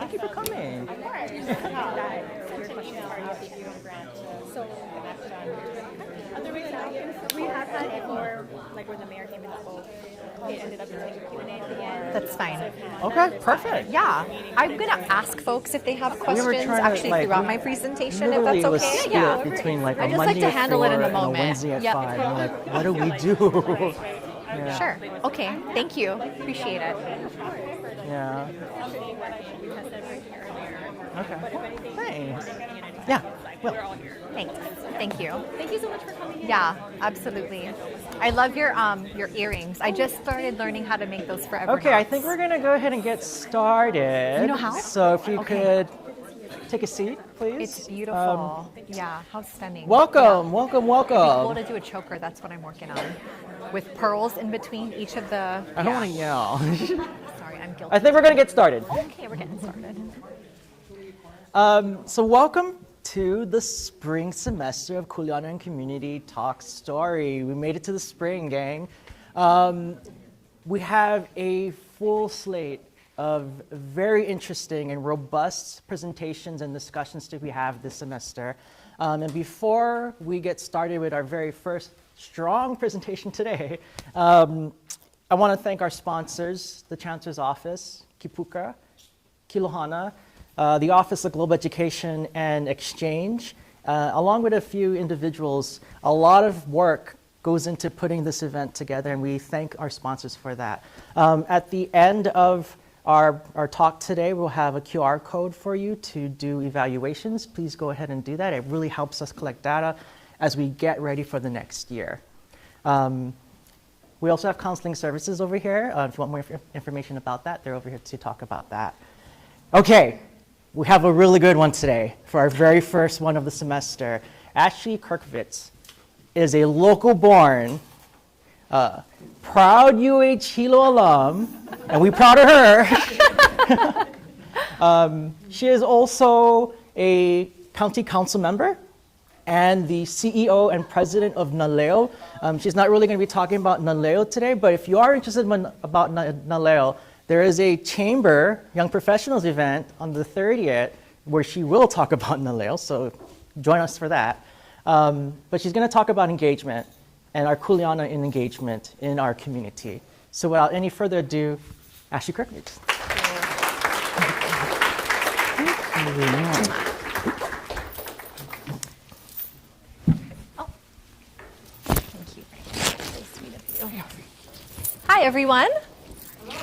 Thank you for coming. We have that before, like where the mayor came and spoke. It ended up being like a Q&A at the end. That's fine. Okay, perfect. Yeah, I'm going to ask folks if they have questions throughout my presentation, if that's was okay. split between like a I just Monday like to handle it in the at 4 and a moment. Wednesday at Yep. 5. I'm like, what do we do? Yeah. Sure. Okay. Thank you. Appreciate it. Yeah. Okay. Thanks. Yeah. Well. Thanks. Thank you. Thank you so much for coming in. Yeah, absolutely. I love your earrings. I just started learning how to make those forever. Okay, I think we're gonna go ahead and get started. You know how? So if you could take a seat, please. It's beautiful. Yeah, how stunning. Welcome, Yeah. welcome, It'd be cool welcome. to do a choker. That's what I'm working on. With pearls in between each of the. I don't want to yell. Sorry, I'm guilty. I think we're gonna get started. Okay, we're getting started. So welcome to the spring semester of Kuleana and Community Talk Story. We made it to the spring, gang. We have a full slate of very interesting and robust presentations and discussions that we have this semester. And before we get started with our very first strong presentation today, I want to thank our sponsors, the Chancellor's Office, Kipuka, Kilohana, the Office of Global Education and Exchange, along with a few individuals. A lot of work goes into putting this event together, and we thank our sponsors for that. At the end of our talk today, we'll have a QR code for you to do evaluations. Please go ahead and do that. It really helps us collect data as we get ready for the next year. We also have counseling services over here. If you want more information about that, they're over here to talk about that. Okay. We have a really good one today for our very first one of the semester. Ashley Kierkuewicz is a local-born, proud Hilo alum, and we're proud of her. She is also a county council member and the CEO and president of Naleo. She's not really going to be talking about Naleo today, but if you are interested about Naleo, there is a chamber young professionals event on the 30th where she will talk about Naleo, so join us for that. But she's going to talk about engagement and our Kuleana in engagement in our community. So without any further ado, Ashley Kierkuewicz. Oh, thank you. So sweet of you. Hi, everyone.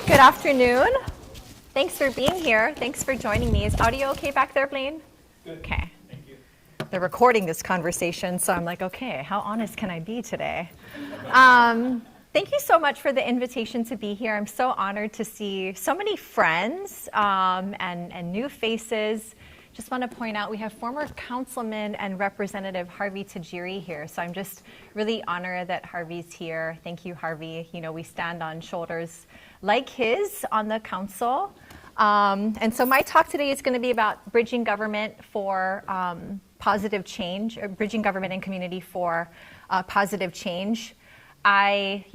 Good afternoon. Thanks for being here. Thanks for joining me. Is audio okay back there, Blaine? Good. Okay. Thank you. They're recording this conversation, so I'm like, okay, how honest can I be today? Thank you so much for the invitation to be here. I'm so honored to see so many friends and new faces. Just want to point out we have former councilman and Representative Harvey Tajiri here. So I'm just really honored that Harvey's here. Thank you, Harvey. You know, we stand on shoulders like his on the council. And so my talk today is going to be about bridging government for positive change, or bridging government and community for positive change. I'm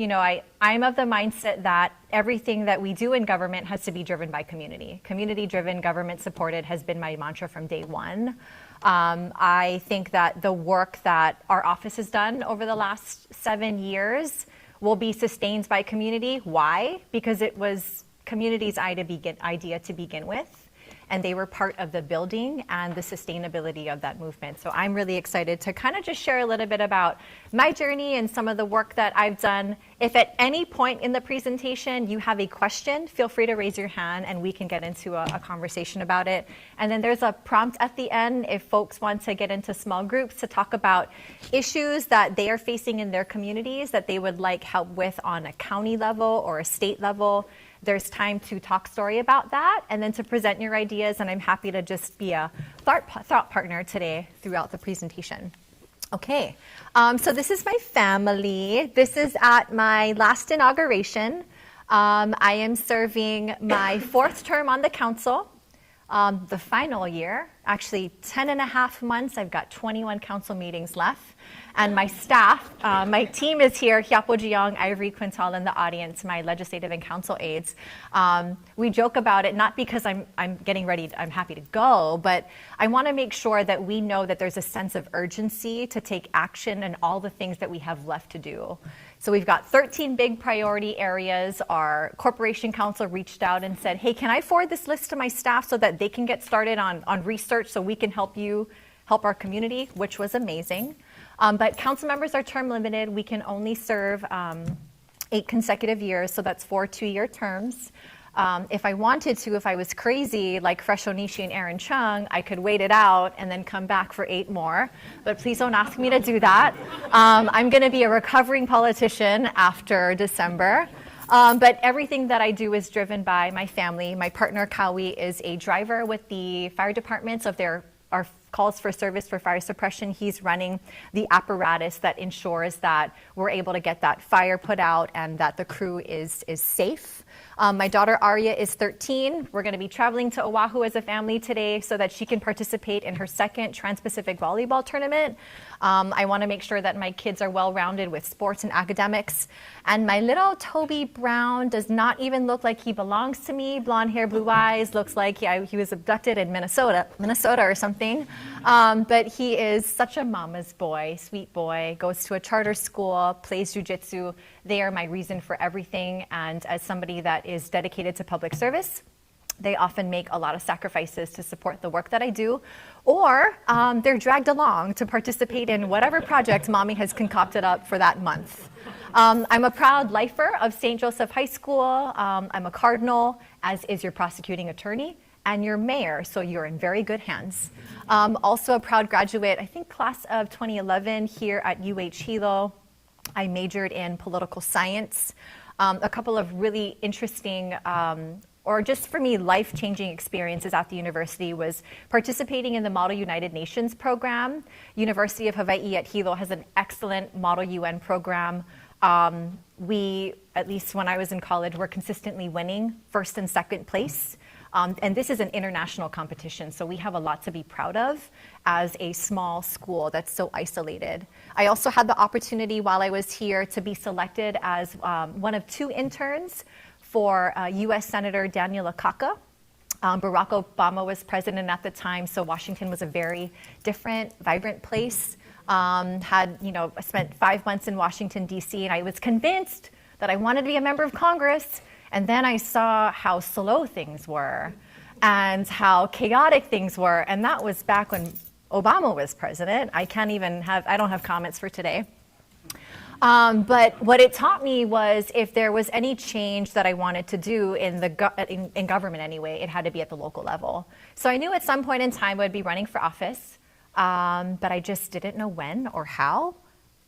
of the mindset that everything that we do in government has to be driven by community. Community-driven, government-supported has been my mantra from day one. I think that the work that our office has done over the last 7 years will be sustained by community. Why? Because it was community's idea to begin with. And they were part of the building and the sustainability of that movement. So I'm really excited to kind of just share a little bit about my journey and some of the work that I've done. If at any point in the presentation you have a question, feel free to raise your hand and we can get into a conversation about it. And then there's a prompt at the end if folks want to get into small groups to talk about issues that they are facing in their communities that they would like help with on a county level or a state level. There's time to talk story about that and then to present your ideas, and I'm happy to just be a thought partner today throughout the presentation. Okay, so this is my family. This is at my last inauguration. I am serving my 4th term on the council. The final year, actually 10 and a half months, I've got 21 council meetings left. And my staff, my team is here, Hiapo Jiang, Ivory Quintal in the audience, my legislative and council aides. We joke about it, not because I'm getting ready, I'm happy to go, but I want to make sure that we know that there's a sense of urgency to take action in all the things that we have left to do. So we've got 13 big priority areas. Our corporation council reached out and said, hey, can I forward this list to my staff so that they can get started on research so we can help our community, which was amazing. But council members are term limited. We can only serve 8 consecutive years, so that's 4 2-year terms. If I wanted to, if I was crazy, like Fresh Onishi and Aaron Chung, I could wait it out and then come back for 8 more. But please don't ask me to do that. I'm going to be a recovering politician after December. But everything that I do is driven by my family. My partner, Kawi, is a driver with the fire departments of our calls for service for fire suppression. He's running the apparatus that ensures that we're able to get that fire put out and that the crew is safe. My daughter Arya is 13. We're going to be traveling to Oahu as a family today so that she can participate in her second Trans-Pacific volleyball tournament. I want to make sure that my kids are well-rounded with sports and academics. And my little Toby Brown does not even look like he belongs to me. Blonde hair, blue eyes, looks like he was abducted in Minnesota or something. But he is such a mama's boy, sweet boy, goes to a charter school, plays jujitsu. They are my reason for everything. And as somebody that is dedicated to public service, they often make a lot of sacrifices to support the work that I do, or they're dragged along to participate in whatever project mommy has concocted up for that month. I'm a proud lifer of St. Joseph High School. I'm a cardinal, as is your prosecuting attorney and your mayor, so you're in very good hands. Also a proud graduate, I think class of 2011 here at Hilo. I majored in political science. A couple of really interesting or just for me, life-changing experiences at the university was participating in the Model United Nations program. University of Hawaii at Hilo has an excellent Model UN program. We, at least when I was in college, were consistently winning first and second place. And this is an international competition, so we have a lot to be proud of as a small school that's so isolated. I also had the opportunity while I was here to be selected as one of 2 interns for U.S. Senator Daniel Akaka. Barack Obama was president at the time, so Washington was a very different, vibrant place. I spent 5 months in Washington, D.C., and I was convinced that I wanted to be a member of Congress. And then I saw how slow things were and how chaotic things were. And that was back when Obama was president. I don't have comments for today. But what it taught me was if there was any change that I wanted to do in government anyway, it had to be at the local level. So I knew at some point in time I'd be running for office, but I just didn't know when or how.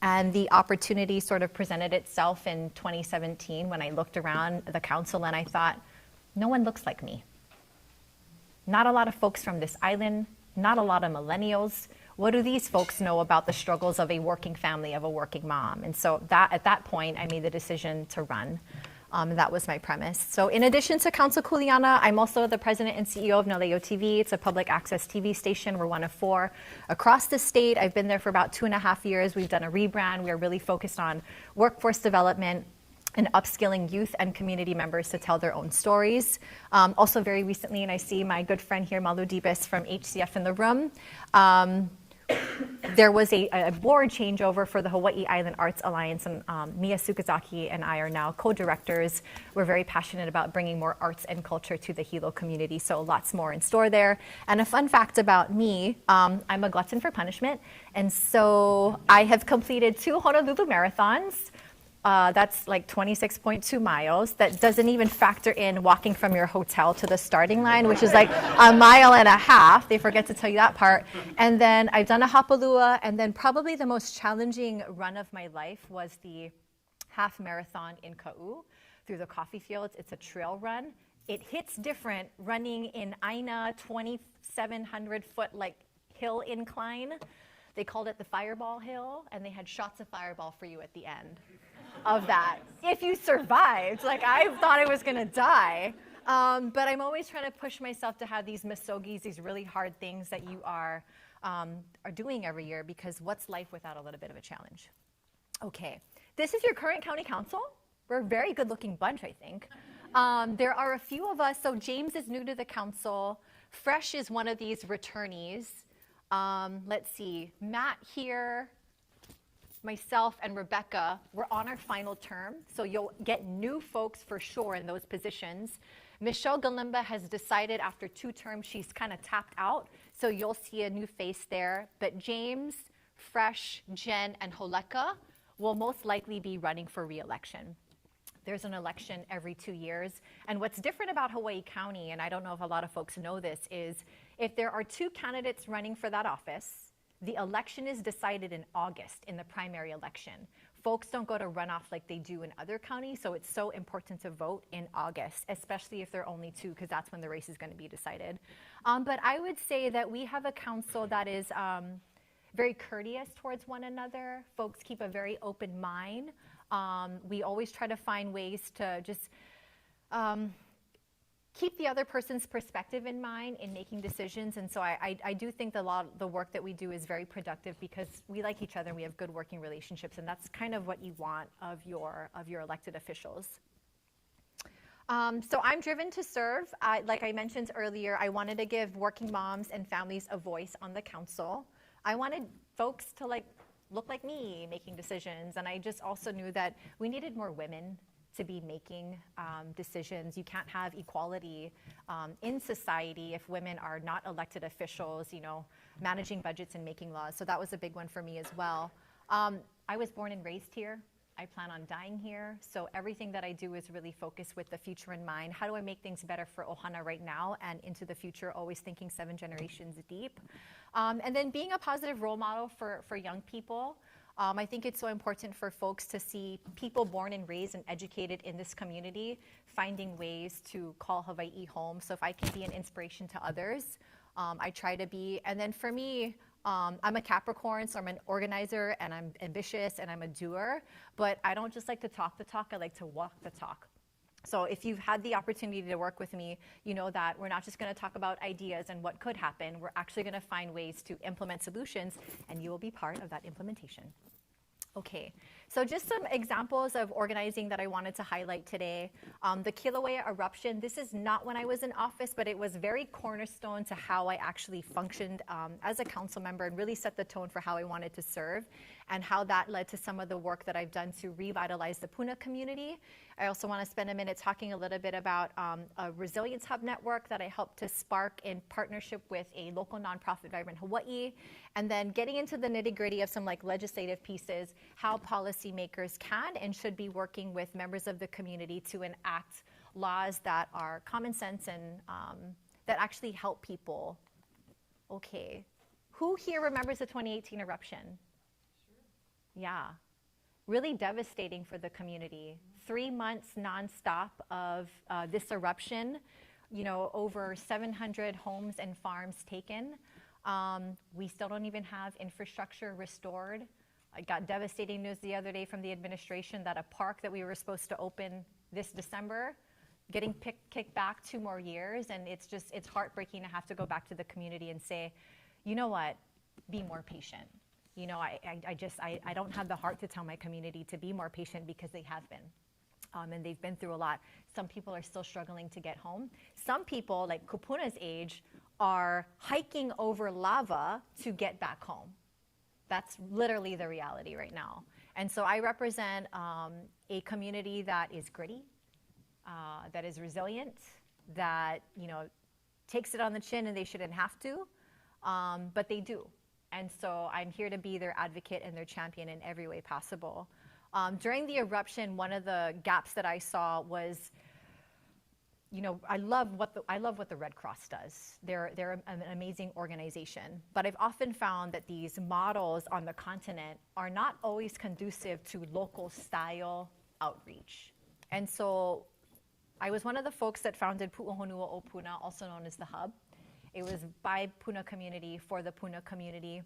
And the opportunity sort of presented itself in 2017 when I looked around the council and I thought, no one looks like me. Not a lot of folks from this island, not a lot of millennials. What do these folks know about the struggles of a working family, of a working mom? And so at that point, I made the decision to run. That was my premise. So in addition to Council Kuleana, I'm also the president and CEO of Naleo TV. It's a public access TV station. We're one of 4 across the state. I've been there for about 2.5 years. We've done a rebrand. We are really focused on workforce development and upskilling youth and community members to tell their own stories. Also very recently, and I see my good friend here, Malu Dibis from HCF in the room, there was a board changeover for the Hawaii Island Arts Alliance, and Mia Sukazaki and I are now co-directors. We're very passionate about bringing more arts and culture to the Hilo community, so lots more in store there. And a fun fact about me, I'm a glutton for punishment, and so I have completed 2 Honolulu marathons. That's like 26.2 miles. That doesn't even factor in walking from your hotel to the starting line, which is like 1.5 miles. They forget to tell you that part. And then I've done a Hapalua, and then probably the most challenging run of my life was the half marathon in Ka'u through the coffee fields. It's a trail run. It hits different running in Aina 2,700-foot like hill incline. They called it the Fireball Hill, and they had shots of Fireball for you at the end of that. If you survived, like I thought I was gonna die. But I'm always trying to push myself to have these misogis, these really hard things that you are doing every year, because what's life without a little bit of a challenge? Okay, this is your current county council. We're a very good-looking bunch, I think. There are a few of us. So James is new to the council. Fresh is one of these returnees. Let's see, Matt here, myself and Rebecca, we're on our final term. So you'll get new folks for sure in those positions. Michelle Galimba has decided after 2 terms, she's kind of tapped out. So you'll see a new face there. But James, Fresh, Jen, and Holeka will most likely be running for re-election. There's an election every 2 years. And what's different about Hawaii County, and I don't know if a lot of folks know this, is if there are 2 candidates running for that office, the election is decided in August in the primary election. Folks don't go to runoff like they do in other counties, so it's so important to vote in August, especially if there are only 2, because that's when the race is going to be decided. But I would say that we have a council that is very courteous towards one another. Folks keep a very open mind. We always try to find ways to just keep the other person's perspective in mind in making decisions. And so I do think the work that we do is very productive because we like each other and we have good working relationships. And that's kind of what you want of your elected officials. So I'm driven to serve. Like I mentioned earlier, I wanted to give working moms and families a voice on the council. I wanted folks to look like me making decisions. And I just also knew that we needed more women to be making decisions. You can't have equality in society if women are not elected officials, managing budgets and making laws. So that was a big one for me as well. I was born and raised here. I plan on dying here. So everything that I do is really focused with the future in mind. How do I make things better for Ohana right now and into the future, always thinking 7 generations deep. And then being a positive role model for young people. I think it's so important for folks to see people born and raised and educated in this community finding ways to call Hawai'i home. So if I can be an inspiration to others, I try to be. And then for me, I'm a Capricorn, so I'm an organizer and I'm ambitious and I'm a doer. But I don't just like to talk the talk, I like to walk the talk. So if you've had the opportunity to work with me, you know that we're not just going to talk about ideas and what could happen. We're actually going to find ways to implement solutions, and you will be part of that implementation. Okay, so just some examples of organizing that I wanted to highlight today. The Kilauea eruption, this is not when I was in office, but it was very cornerstone to how I actually functioned as a council member and really set the tone for how I wanted to serve and how that led to some of the work that I've done to revitalize the Puna community. I also want to spend a minute talking a little bit about a resilience hub network that I helped to spark in partnership with a local nonprofit, Vibrant Hawaii, and then getting into the nitty-gritty of some legislative pieces, how policymakers can and should be working with members of the community to enact laws that are common sense and that actually help people. Okay, who here remembers the 2018 eruption? Sure. Yeah, really devastating for the community. 3 months nonstop of this eruption, over 700 homes and farms taken. We still don't even have infrastructure restored. I got devastating news the other day from the administration that a park that we were supposed to open this December, getting kicked back 2 more years. And it's heartbreaking to have to go back to the community and say, you know what, be more patient. I don't have the heart to tell my community to be more patient because they have been. And they've been through a lot. Some people are still struggling to get home. Some people, like Kupuna's age, are hiking over lava to get back home. That's literally the reality right now. And so I represent a community that is gritty, that is resilient, that takes it on the chin, and they shouldn't have to, but they do. And so I'm here to be their advocate and their champion in every way possible. During the eruption, one of the gaps that I saw was, I love what the Red Cross does. They're an amazing organization. But I've often found that these models on the continent are not always conducive to local style outreach. And so I was one of the folks that founded Pu'uhonua o Puna, also known as the Hub. It was by Puna community for the Puna community.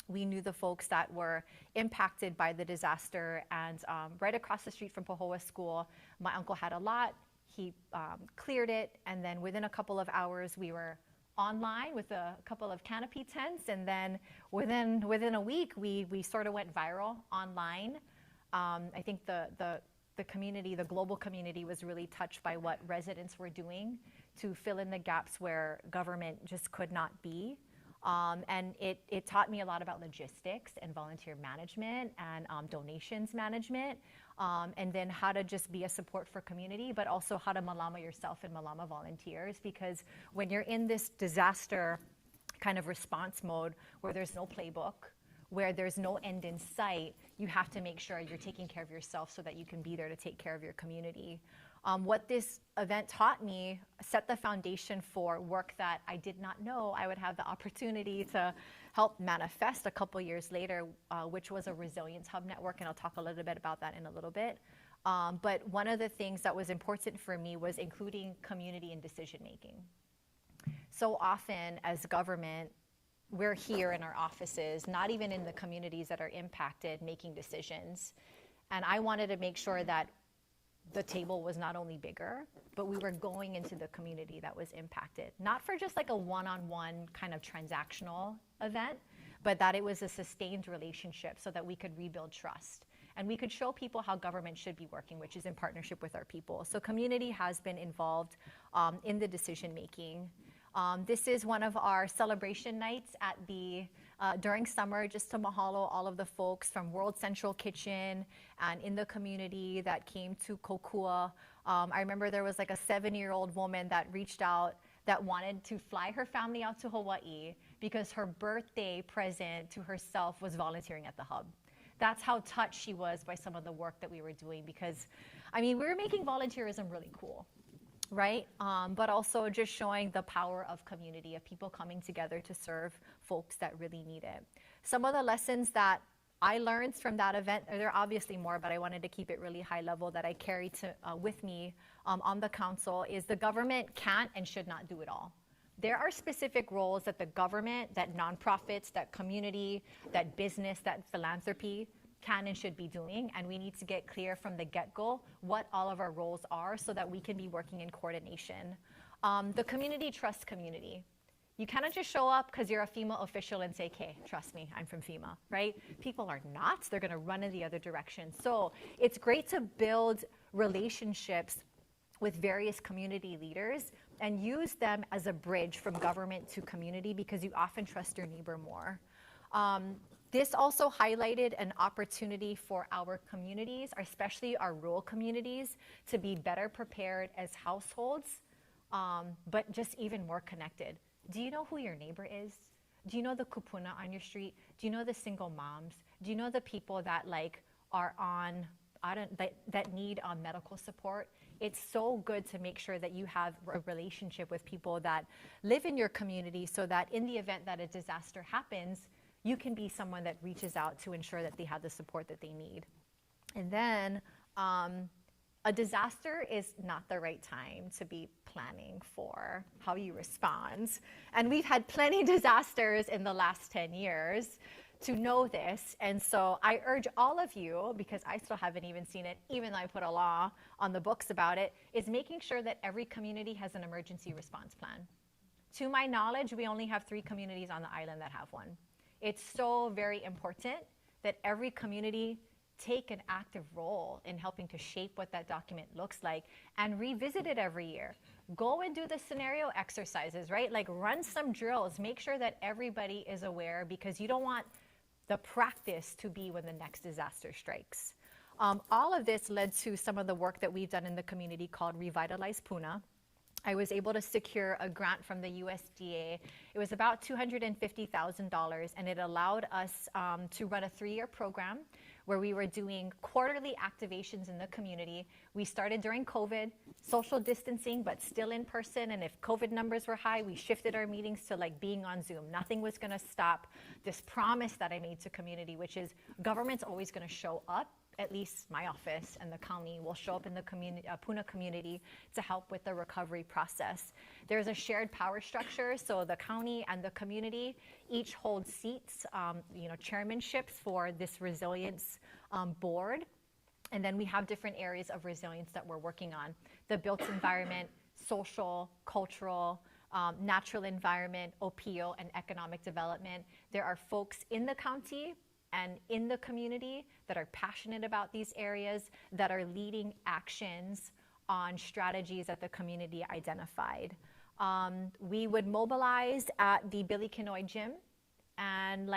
We knew the folks that were impacted by the disaster, and right across the street from Pahoa School, my uncle had a lot. He cleared it, and then within a couple of hours, we were online with a couple of canopy tents, and then within a week, we sort of went viral online. I think the community, the global community, was really touched by what residents were doing to fill in the gaps where government just could not be. And it taught me a lot about logistics and volunteer management and donations management, and then how to just be a support for community, but also how to malama yourself and malama volunteers. Because when you're in this disaster kind of response mode where there's no playbook, where there's no end in sight, you have to make sure you're taking care of yourself so that you can be there to take care of your community. What this event taught me set the foundation for work that I did not know I would have the opportunity to help manifest a couple years later, which was a resilience hub network, and I'll talk a little bit about that in a little bit. But one of the things that was important for me was including community in decision making. So often as government, we're here in our offices, not even in the communities that are impacted, making decisions. And I wanted to make sure that the table was not only bigger, but we were going into the community that was impacted. Not for just like a one-on-one kind of transactional event, but that it was a sustained relationship so that we could rebuild trust. And we could show people how government should be working, which is in partnership with our people. So community has been involved in the decision making. This is one of our celebration nights at the during summer, just to mahalo all of the folks from World Central Kitchen and in the community that came to Kokua. I remember there was like a 7-year-old woman that reached out that wanted to fly her family out to Hawai'i because her birthday present to herself was volunteering at the hub. That's how touched she was by some of the work that we were doing, because, I mean, we were making volunteerism really cool, right? But also just showing the power of community, of people coming together to serve folks that really need it. Some of the lessons that I learned from that event, there are obviously more, but I wanted to keep it really high level, that I carry with me on the council, is the government can't and should not do it all. There are specific roles that the government, that nonprofits, that community, that business, that philanthropy can and should be doing, and we need to get clear from the get-go what all of our roles are so that we can be working in coordination. The community trusts community. You cannot just show up because you're a FEMA official and say, okay, trust me, I'm from FEMA, right? People are not, they're gonna run in the other direction. So it's great to build relationships with various community leaders and use them as a bridge from government to community, because you often trust your neighbor more. This also highlighted an opportunity for our communities, especially our rural communities, to be better prepared as households, but just even more connected. Do you know who your neighbor is? Do you know the kupuna on your street? Do you know the single moms? Do you know the people that are on, that need medical support? It's so good to make sure that you have a relationship with people that live in your community, so that in the event that a disaster happens, you can be someone that reaches out to ensure that they have the support that they need. And then a disaster is not the right time to be planning for how you respond. And we've had plenty of disasters in the last 10 years to know this. And so I urge all of you, because I still haven't even seen it, even though I put a law on the books about it, is making sure that every community has an emergency response plan. To my knowledge, we only have 3 communities on the island that have one. It's so very important that every community take an active role in helping to shape what that document looks like and revisit it every year. Go and do the scenario exercises, right? Like run some drills, make sure that everybody is aware, because you don't want the practice to be when the next disaster strikes. All of this led to some of the work that we've done in the community called Revitalize Puna. I was able to secure a grant from the USDA. It was about $250,000, and it allowed us to run a 3-year program where we were doing quarterly activations in the community. We started during COVID, social distancing, but still in person. And if COVID numbers were high, we shifted our meetings to being on Zoom. Nothing was gonna stop this promise that I made to community, which is government's always gonna show up. At least my office and the county will show up in the community, Puna community, to help with the recovery process. There's a shared power structure, so the county and the community each hold seats, chairmanships for this resilience board. And then we have different areas of resilience that we're working on. The built environment, social, cultural, natural environment, OPO, and economic development. There are folks in the county and in the community that are passionate about these areas, that are leading actions on strategies that the community identified. We would mobilize at the Billy Kenoi gym, and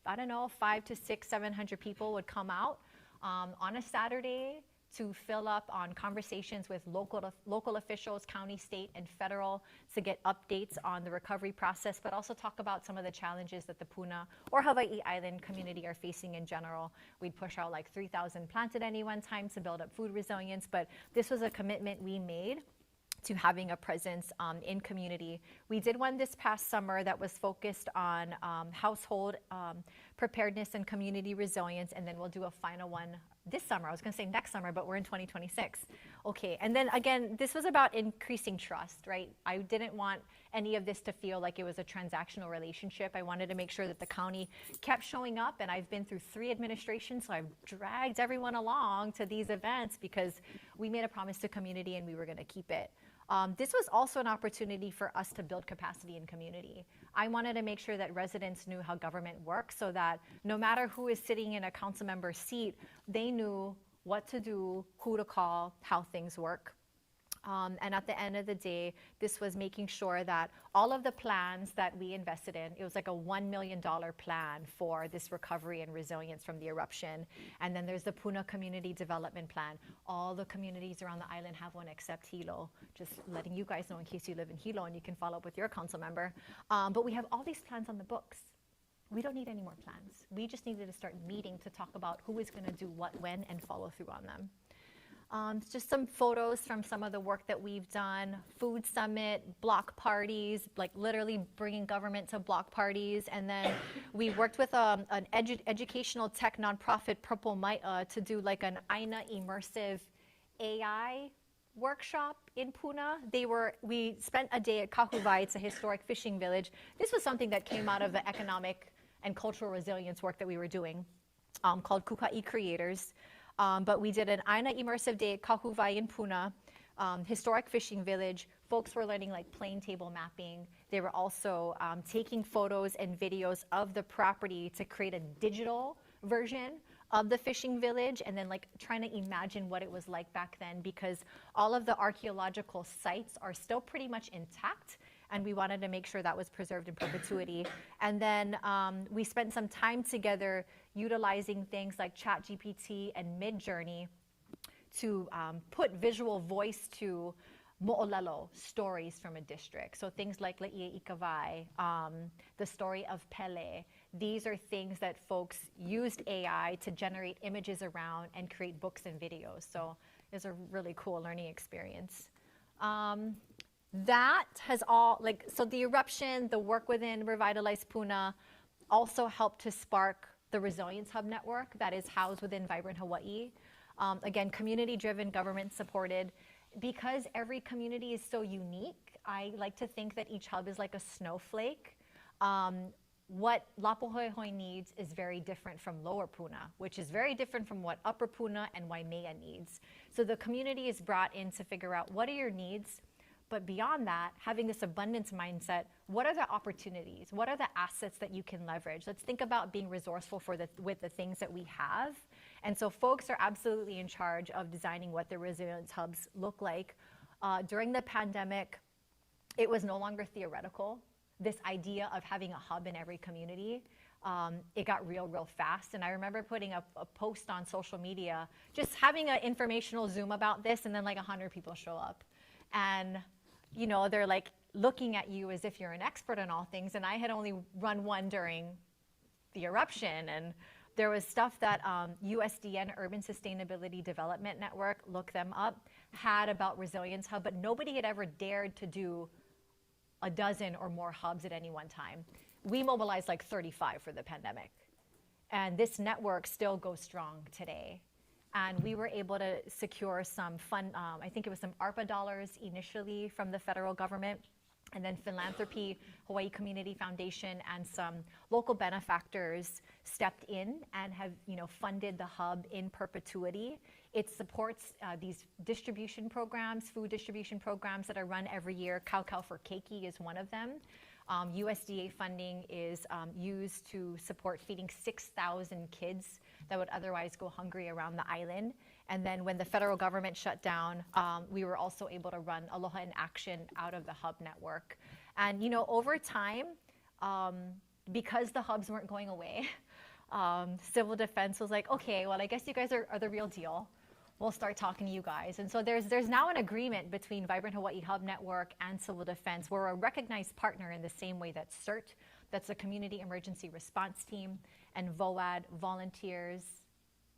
500 to 700 people would come out on a Saturday to fill up on conversations with local officials, county, state, and federal, to get updates on the recovery process, but also talk about some of the challenges that the Puna or Hawaii Island community are facing in general. We'd push out 3,000 plants at any one time to build up food resilience, but this was a commitment we made to having a presence in community. We did one this past summer that was focused on household preparedness and community resilience, and then we'll do a final one this summer. I was gonna say next summer, but we're in 2026. Okay, and then again, this was about increasing trust, right? I didn't want any of this to feel like it was a transactional relationship. I wanted to make sure that the county kept showing up, and I've been through 3 administrations, so I've dragged everyone along to these events because we made a promise to community and we were gonna keep it. This was also an opportunity for us to build capacity in community. I wanted to make sure that residents knew how government works, so that no matter who is sitting in a council member's seat, they knew what to do, who to call, how things work. And at the end of the day, this was making sure that all of the plans that we invested in, it was like a $1 million plan for this recovery and resilience from the eruption. And then there's the Puna Community Development Plan. All the communities around the island have one except Hilo. Just letting you guys know in case you live in Hilo and you can follow up with your council member. But we have all these plans on the books. We don't need any more plans. We just needed to start meeting to talk about who is going to do what, when, and follow through on them. Just some photos from some of the work that we've done. Food summit, block parties, literally bringing government to block parties. And then we worked with an educational tech nonprofit, Purple Maia, to do an Aina immersive AI workshop in Puna. We spent a day at Kahuvai. It's a historic fishing village. This was something that came out of the economic and cultural resilience work that we were doing, called Kuka'i Creators. But we did an Aina immersive day at Kahuvai in Puna, historic fishing village. Folks were learning plane table mapping. They were also taking photos and videos of the property to create a digital version of the fishing village, and then trying to imagine what it was like back then, because all of the archaeological sites are still pretty much intact, and we wanted to make sure that was preserved in perpetuity. And then we spent some time together utilizing things like ChatGPT and Midjourney to put visual voice to mo'olelo stories from a district. So things like Laie Ikawai, the story of Pele. These are things that folks used AI to generate images around and create books and videos. So it's a really cool learning experience. That has all, so the eruption, the work within Revitalize Puna also helped to spark the Resilience Hub network that is housed within Vibrant Hawaii. Again, community-driven, government-supported. Because every community is so unique, I like to think that each hub is like a snowflake. What Lapuhoihoi needs is very different from Lower Puna, which is very different from what Upper Puna and Waimea needs. So the community is brought in to figure out what are your needs, but beyond that, having this abundance mindset, what are the opportunities? What are the assets that you can leverage? Let's think about being resourceful with the things that we have. And so folks are absolutely in charge of designing what the resilience hubs look like. During the pandemic, it was no longer theoretical. This idea of having a hub in every community, it got real fast. And I remember putting a post on social media, just having an informational Zoom about this, and then 100 people show up. And they're looking at you as if you're an expert on all things. And I had only run one during the eruption. And there was stuff that USDN, Urban Sustainability Development Network, look them up, had about Resilience Hub, but nobody had ever dared to do a dozen or more hubs at any one time. We mobilized 35 for the pandemic. And this network still goes strong today. And we were able to secure some fund, I think it was some ARPA dollars initially from the federal government, And then philanthropy, Hawaii Community Foundation, and some local benefactors stepped in and have, funded the hub in perpetuity. It supports these distribution programs, food distribution programs that are run every year. Cow for Keiki is one of them. USDA funding is used to support feeding 6,000 kids that would otherwise go hungry around the island. And then when the federal government shut down, we were also able to run Aloha in Action out of the hub network. And over time, because the hubs weren't going away, Civil Defense was like, okay, well, I guess you guys are the real deal. We'll start talking to you guys. And so there's now an agreement between Vibrant Hawaii Hub Network and Civil Defense. We're a recognized partner in the same way that CERT, that's the Community Emergency Response Team, and VOAD, volunteers.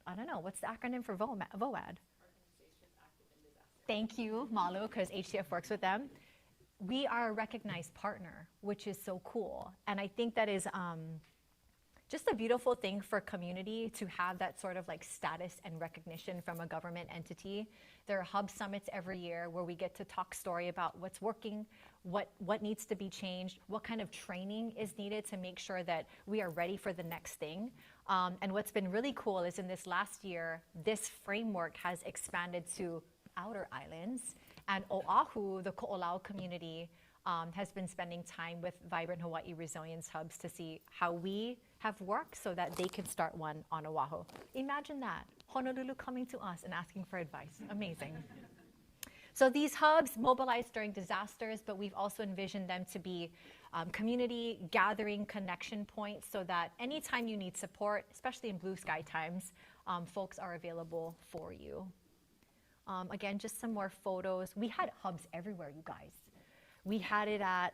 I don't know, what's the acronym for VOAD? Organizations Active in Disaster. Thank you, Malu, because HTF works with them. We are a recognized partner, which is so cool. And I think that is just a beautiful thing for community to have that sort of like status and recognition from a government entity. There are hub summits every year where we get to talk story about what's working, what needs to be changed, what kind of training is needed to make sure that we are ready for the next thing. And what's been really cool is in this last year, this framework has expanded to outer islands, and Oahu, the Ko'olau community, has been spending time with Vibrant Hawaii Resilience Hubs to see how we have worked so that they can start one on Oahu. Imagine that, Honolulu coming to us and asking for advice. Amazing. So these hubs mobilize during disasters, but we've also envisioned them to be community gathering connection points so that anytime you need support, especially in blue sky times, folks are available for you. Again, just some more photos. We had hubs everywhere, you guys. We had it at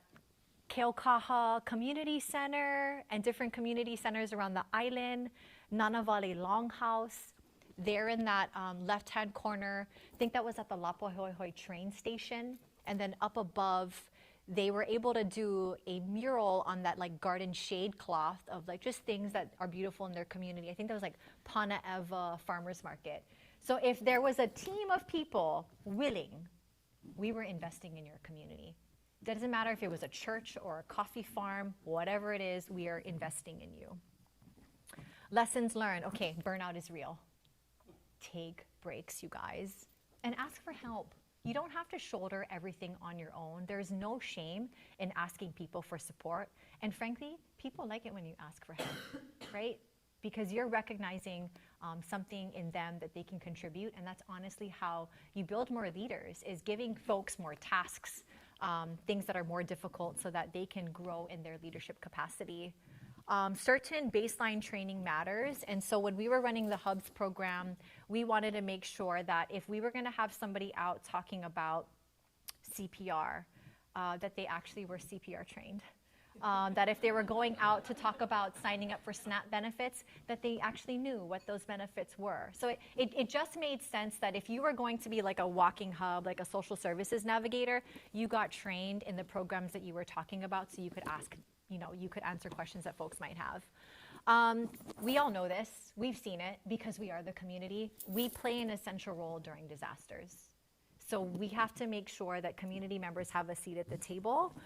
Keokaha Community Center and different community centers around the island, Nanavale Longhouse. There in that left-hand corner, I think that was at the Lapahoihoi train station. And then up above, they were able to do a mural on that like garden shade cloth of like just things that are beautiful in their community. I think that was like Panaeva Farmers Market. So if there was a team of people willing, we were investing in your community. It doesn't matter if it was a church or a coffee farm, whatever it is, we are investing in you. Lessons learned. Okay, burnout is real. Take breaks, you guys, and ask for help. You don't have to shoulder everything on your own. There's no shame in asking people for support. And frankly, people like it when you ask for help, right? Because you're recognizing something in them that they can contribute. And that's honestly how you build more leaders, is giving folks more tasks, things that are more difficult so that they can grow in their leadership capacity. Certain baseline training matters. And so when we were running the Hubs program, we wanted to make sure that if we were going to have somebody out talking about CPR, that they actually were CPR trained. That if they were going out to talk about signing up for SNAP benefits, that they actually knew what those benefits were. So it just made sense that if you were going to be like a walking hub, like a social services navigator, you got trained in the programs that you were talking about so you could ask, you could answer questions that folks might have. We all know this. We've seen it because we are the community. We play an essential role during disasters. So we have to make sure that community members have a seat at the table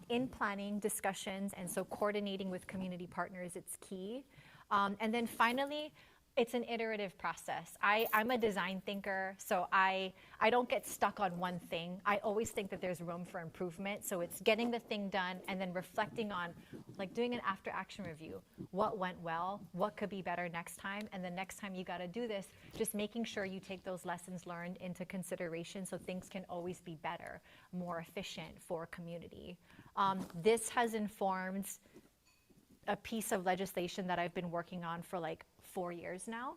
in planning discussions, and so coordinating with community partners, it's key. And then finally, it's an iterative process. I'm a design thinker, so I don't get stuck on one thing. I always think that there's room for improvement. So it's getting the thing done and then reflecting on, like doing an after action review. What went well? What could be better next time? And the next time you got to do this, just making sure you take those lessons learned into consideration so things can always be better, more efficient for community. This has informed a piece of legislation that I've been working on for like 4 years now.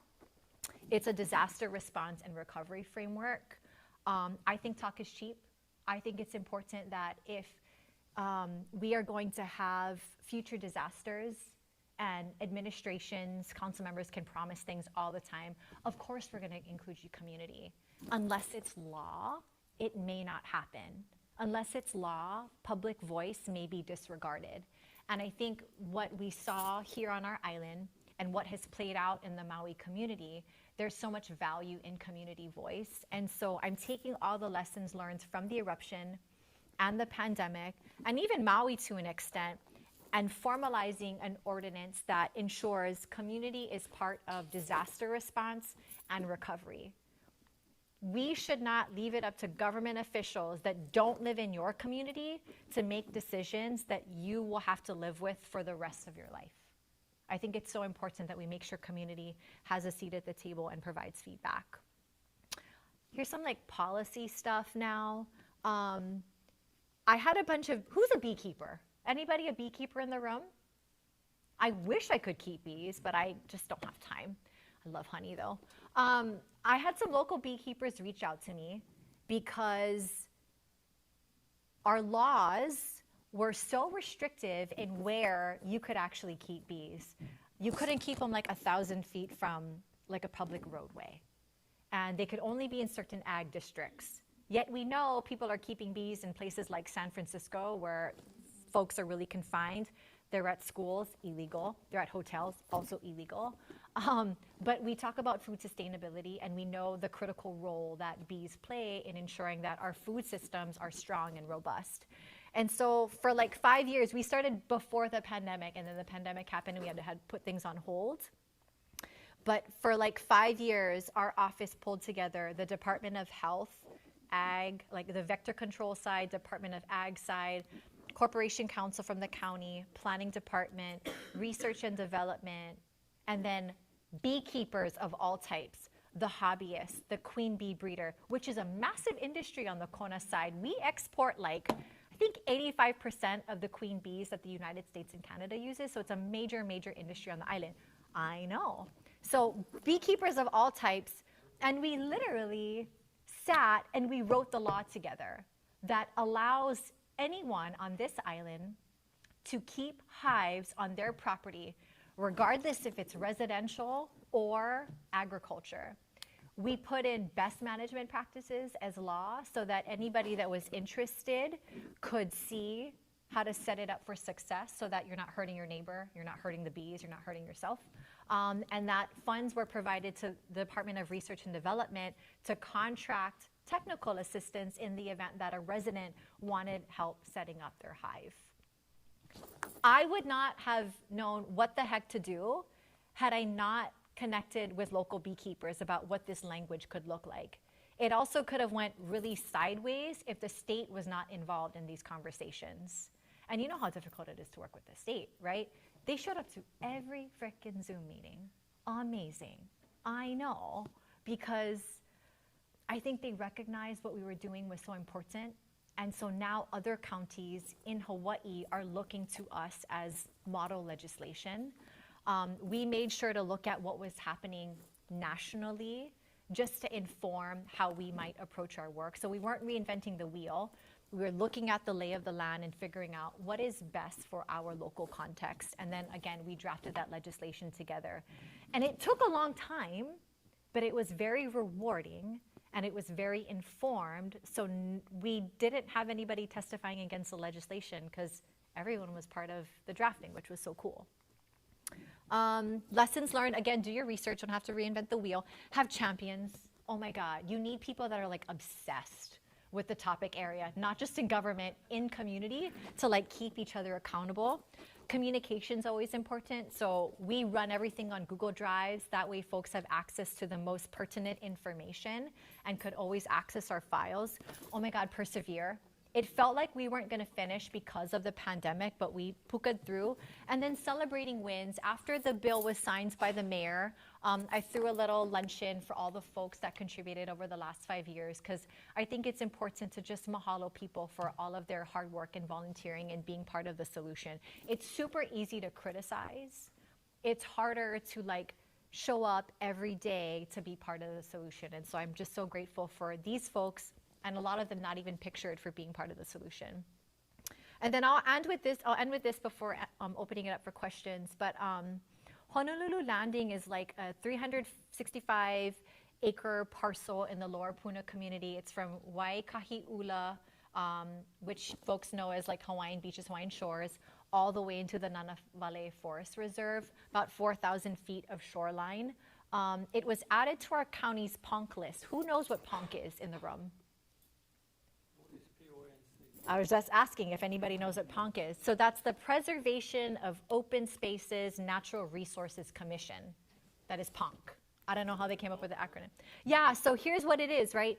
It's a disaster response and recovery framework. I think talk is cheap. I think it's important that if we are going to have future disasters and administrations, council members can promise things all the time, of course we're going to include your community. Unless it's law, it may not happen. Unless it's law, public voice may be disregarded. And I think what we saw here on our island and what has played out in the Maui community, there's so much value in community voice. And so I'm taking all the lessons learned from the eruption, and the pandemic, and even Maui to an extent, and formalizing an ordinance that ensures community is part of disaster response and recovery. We should not leave it up to government officials that don't live in your community to make decisions that you will have to live with for the rest of your life. I think it's so important that we make sure community has a seat at the table and provides feedback. Here's some like policy stuff now. I had a bunch of, who's a beekeeper? Anybody a beekeeper in the room? I wish I could keep bees, but I just don't have time. I love honey though. I had some local beekeepers reach out to me because our laws were so restrictive in where you could actually keep bees. You couldn't keep them like 1,000 feet from like a public roadway. And they could only be in certain ag districts. Yet we know people are keeping bees in places like San Francisco where folks are really confined. They're at schools, illegal. They're at hotels, also illegal. But we talk about food sustainability, and we know the critical role that bees play in ensuring that our food systems are strong and robust. And so for like 5 years, we started before the pandemic, and then the pandemic happened, and we had to put things on hold. But for like 5 years, our office pulled together the Department of Health, Ag, like the vector control side, Department of Ag side, Corporation Council from the county, Planning Department, Research and Development, and then beekeepers of all types, the hobbyists, the queen bee breeder, which is a massive industry on the Kona side. We export like, I think 85% of the queen bees that the United States and Canada uses, so it's a major, major industry on the island. I know. So beekeepers of all types, and we literally sat and we wrote the law together that allows anyone on this island to keep hives on their property, regardless if it's residential or agriculture. We put in best management practices as law so that anybody that was interested could see how to set it up for success so that you're not hurting your neighbor, you're not hurting the bees, you're not hurting yourself. And that funds were provided to the Department of Research and Development to contract technical assistance in the event that a resident wanted help setting up their hive. I would not have known what the heck to do had I not connected with local beekeepers about what this language could look like. It also could have went really sideways if the state was not involved in these conversations. And you know how difficult it is to work with the state, right? They showed up to every frickin' Zoom meeting. Amazing. I know, because I think they recognized what we were doing was so important. And so now other counties in Hawaii are looking to us as model legislation. We made sure to look at what was happening nationally just to inform how we might approach our work. So we weren't reinventing the wheel. We were looking at the lay of the land and figuring out what is best for our local context. And then again, we drafted that legislation together. And it took a long time, but it was very rewarding and it was very informed. So we didn't have anybody testifying against the legislation because everyone was part of the drafting, which was so cool. Lessons learned, again, do your research, don't have to reinvent the wheel. Have champions. Oh my God, you need people that are like obsessed with the topic area, not just in government, in community, to like keep each other accountable. Communication's always important, so we run everything on Google Drives. That way folks have access to the most pertinent information and could always access our files. Oh my God, persevere. It felt like we weren't gonna finish because of the pandemic, but we puka'd through. And then celebrating wins. After the bill was signed by the mayor, I threw a little luncheon for all the folks that contributed over the last 5 years, because I think it's important to just mahalo people for all of their hard work and volunteering and being part of the solution. It's super easy to criticize. It's harder to like show up every day to be part of the solution. And so I'm just so grateful for these folks, and a lot of them not even pictured, for being part of the solution. And then I'll end with this before opening it up for questions. But Honolulu Landing is like a 365-acre parcel in the Lower Puna community. It's from Waikahi'ula, which folks know as like Hawaiian beaches, Hawaiian shores, all the way into the Nanavale Forest Reserve, about 4,000 feet of shoreline. It was added to our county's PONC list. Who knows what PONC is in the room? I was just asking if anybody knows what PONC is. So that's the Preservation of Open Spaces Natural Resources Commission. That is PONC. I don't know how they came up with the acronym. Yeah, so here's what it is, right?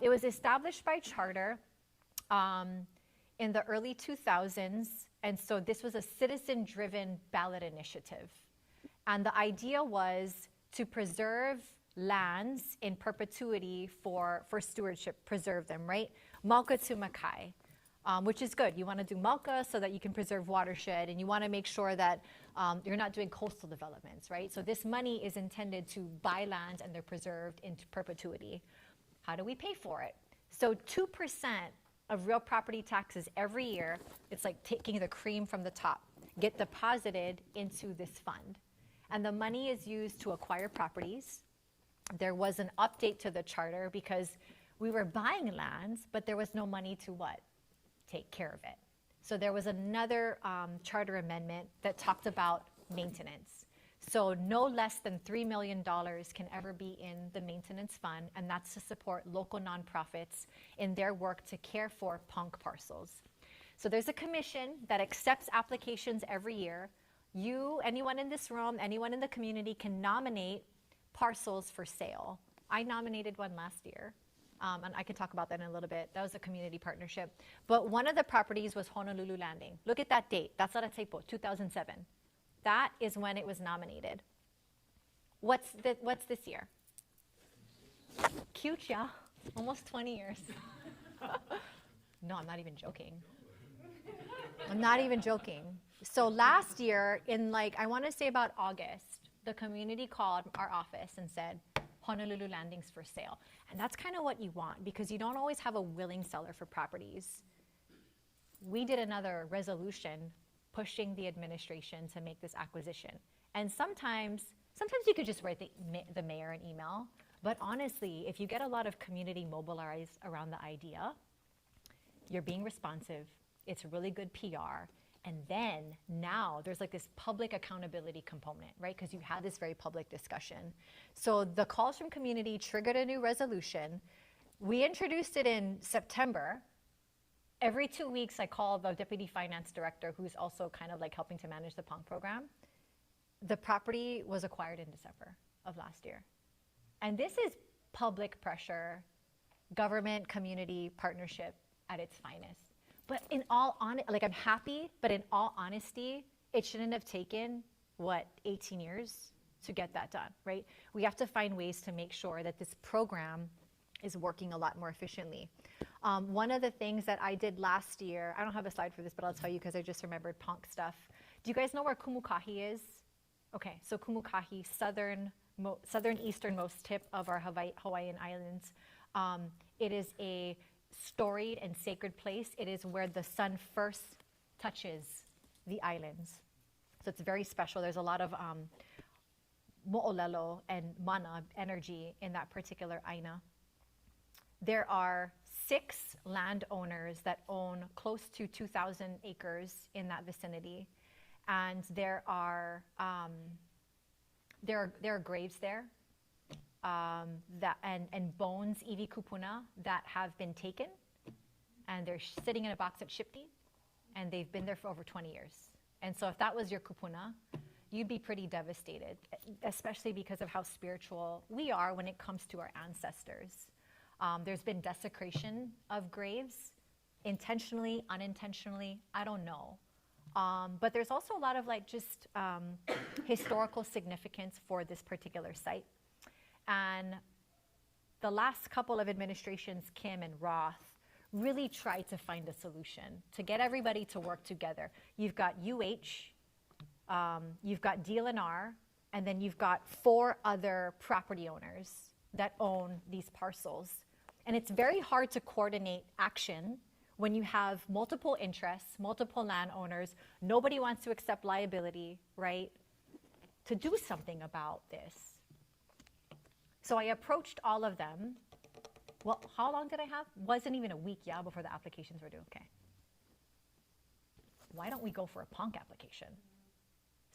It was established by charter in the early 2000s. And so this was a citizen-driven ballot initiative. And the idea was to preserve lands in perpetuity for stewardship, preserve them, right? Malka to Makai. Which is good. You want to do Malka so that you can preserve watershed, and you want to make sure that you're not doing coastal developments, right? So this money is intended to buy lands and they're preserved into perpetuity. How do we pay for it? So 2% of real property taxes every year, it's like taking the cream from the top, get deposited into this fund. And the money is used to acquire properties. There was an update to the charter because we were buying lands, but there was no money to what? Take care of it. So there was another charter amendment that talked about maintenance. So no less than $3 million can ever be in the maintenance fund, and that's to support local nonprofits in their work to care for PONC parcels. So there's a commission that accepts applications every year. You, anyone in this room, anyone in the community can nominate parcels for sale. I nominated one last year. And I can talk about that in a little bit. That was a community partnership. But one of the properties was Honolulu Landing. Look at that date. That's not a typo, 2007. That is when it was nominated. What's this year? Cute, yeah. Almost 20 years. No, I'm not even joking. I'm not even joking. So last year, in I want to say about August, the community called our office and said, Honolulu Landing's for sale. And that's kind of what you want because you don't always have a willing seller for properties. We did another resolution pushing the administration to make this acquisition. And sometimes you could just write the mayor an email. But honestly, if you get a lot of community mobilized around the idea, you're being responsive. It's really good PR. And then now there's this public accountability component, right? Because you had this very public discussion. So the calls from community triggered a new resolution. We introduced it in September. Every 2 weeks, I call the deputy finance director, who's also kind of helping to manage the PONC program. The property was acquired in December of last year. And this is public pressure, government, community partnership at its finest. But in all honesty, I'm happy, but in all honesty, it shouldn't have taken, 18 years to get that done, right? We have to find ways to make sure that this program is working a lot more efficiently. One of the things that I did last year, I don't have a slide for this, but I'll tell you because I just remembered PONC stuff. Do you guys know where Kumukahi is? Okay, so Kumukahi, southern easternmost tip of our Hawaiian Islands. It is a storied and sacred place. It is where the sun first touches the islands. So it's very special. There's a lot of mo'olelo and mana energy in that particular aina. There are 6 landowners that own close to 2,000 acres in that vicinity. And there are graves there. And bones, iwi kupuna, that have been taken, and they're sitting in a box at Shipti, and they've been there for over 20 years. And so if that was your kupuna, you'd be pretty devastated, especially because of how spiritual we are when it comes to our ancestors. There's been desecration of graves, intentionally, unintentionally, I don't know. But there's also a lot of historical significance for this particular site. And the last couple of administrations, Kim and Roth, really tried to find a solution to get everybody to work together. You've got UH, you've got DLNR, and then you've got 4 other property owners that own these parcels. And it's very hard to coordinate action when you have multiple interests, multiple landowners, nobody wants to accept liability, right, to do something about this. So I approached all of them. Well, how long did I have? Wasn't even a week, before the applications were due. Okay. Why don't we go for a PONC application?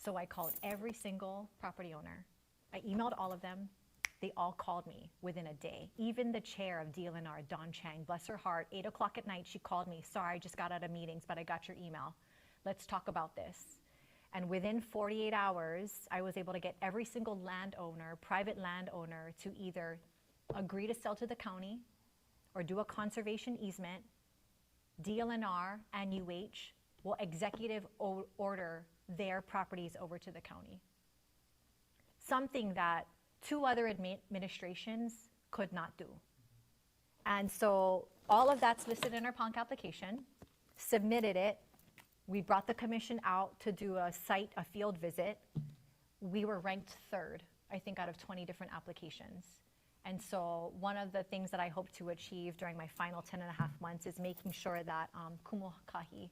So I called every single property owner. I emailed all of them. They all called me within a day. Even the chair of DLNR, Dawn Chang, bless her heart, 8 o'clock at night, she called me. Sorry, I just got out of meetings, but I got your email. Let's talk about this. And within 48 hours, I was able to get every single landowner, private landowner, to either agree to sell to the county or do a conservation easement. DLNR and UH will executive order their properties over to the county. Something that 2 other administrations could not do. And so all of that's listed in our PONC application, submitted it. We brought the commission out to do a field visit. We were ranked 3rd, I think, out of 20 different applications. And so one of the things that I hope to achieve during my final 10.5 months is making sure that Kumukahi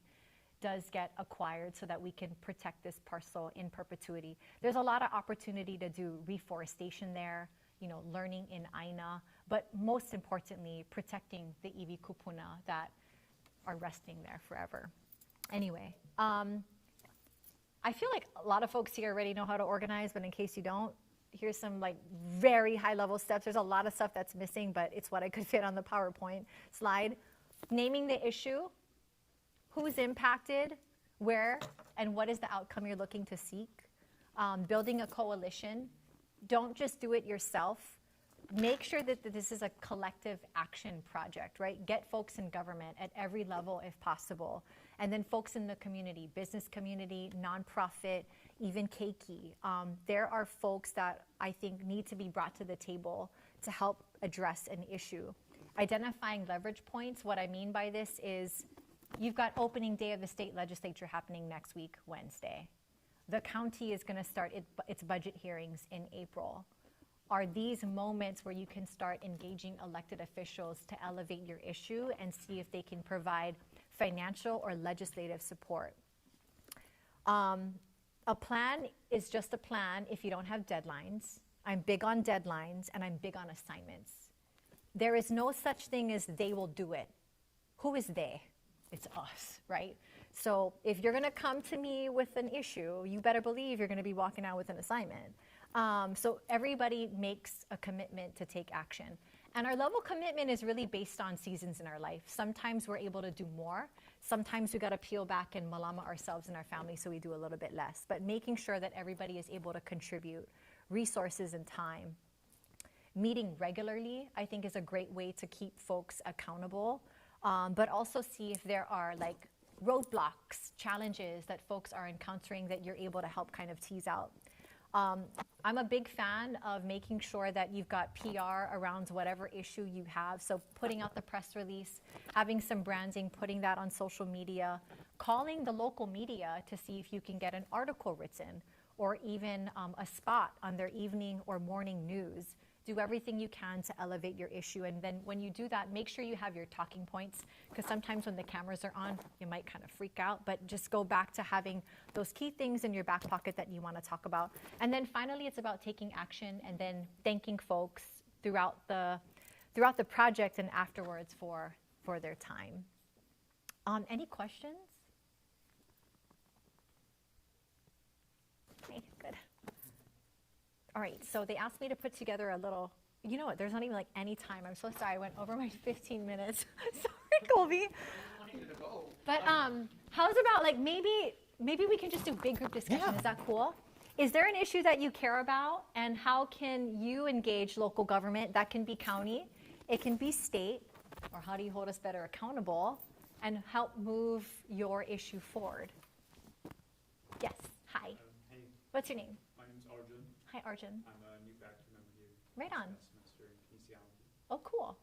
does get acquired so that we can protect this parcel in perpetuity. There's a lot of opportunity to do reforestation there, learning in Aina, but most importantly, protecting the iwi kupuna that are resting there forever. Anyway, I feel like a lot of folks here already know how to organize, but in case you don't, here's some very high level steps. There's a lot of stuff that's missing, but it's what I could fit on the PowerPoint slide. Naming the issue, who's impacted, where, and what is the outcome you're looking to seek. Building a coalition. Don't just do it yourself. Make sure that this is a collective action project, right? Get folks in government at every level if possible. And then folks in the community, business community, nonprofit, even keiki. There are folks that I think need to be brought to the table to help address an issue. Identifying leverage points, what I mean by this is you've got opening day of the state legislature happening next week, Wednesday. The county is going to start its budget hearings in April. Are these moments where you can start engaging elected officials to elevate your issue and see if they can provide financial or legislative support? A plan is just a plan if you don't have deadlines. I'm big on deadlines and I'm big on assignments. There is no such thing as they will do it. Who is they? It's us, right? So if you're going to come to me with an issue, you better believe you're going to be walking out with an assignment. So everybody makes a commitment to take action. And our level commitment is really based on seasons in our life. Sometimes we're able to do more. Sometimes we got to peel back and malama ourselves and our family, so we do a little bit less. But making sure that everybody is able to contribute resources and time. Meeting regularly, I think, is a great way to keep folks accountable, but also see if there are roadblocks, challenges that folks are encountering that you're able to help kind of tease out. I'm a big fan of making sure that you've got PR around whatever issue you have. So putting out the press release, having some branding, putting that on social media, calling the local media to see if you can get an article written or even a spot on their evening or morning news. Do everything you can to elevate your issue. And then when you do that, make sure you have your talking points, because sometimes when the cameras are on, you might kind of freak out, but just go back to having those key things in your back pocket that you want to talk about. And then finally, it's about taking action and then thanking folks throughout the project and afterwards for their time. Any questions? Okay, good. All right, so they asked me to put together a little, you know what, there's not even any time. I'm so sorry, I went over my 15 minutes. Sorry, Colby. But how's about maybe we can just do big group discussion. Yeah. Is that cool? Is there an issue that you care about, and how can you engage local government? That can be county, it can be state, or how do you hold us better accountable and help move your issue forward? Yes, hi. Hey. What's your name? My name's Arjun. Hi, Arjun. I'm a new faculty member here. Right on. Semester in kinesiology. Oh, cool.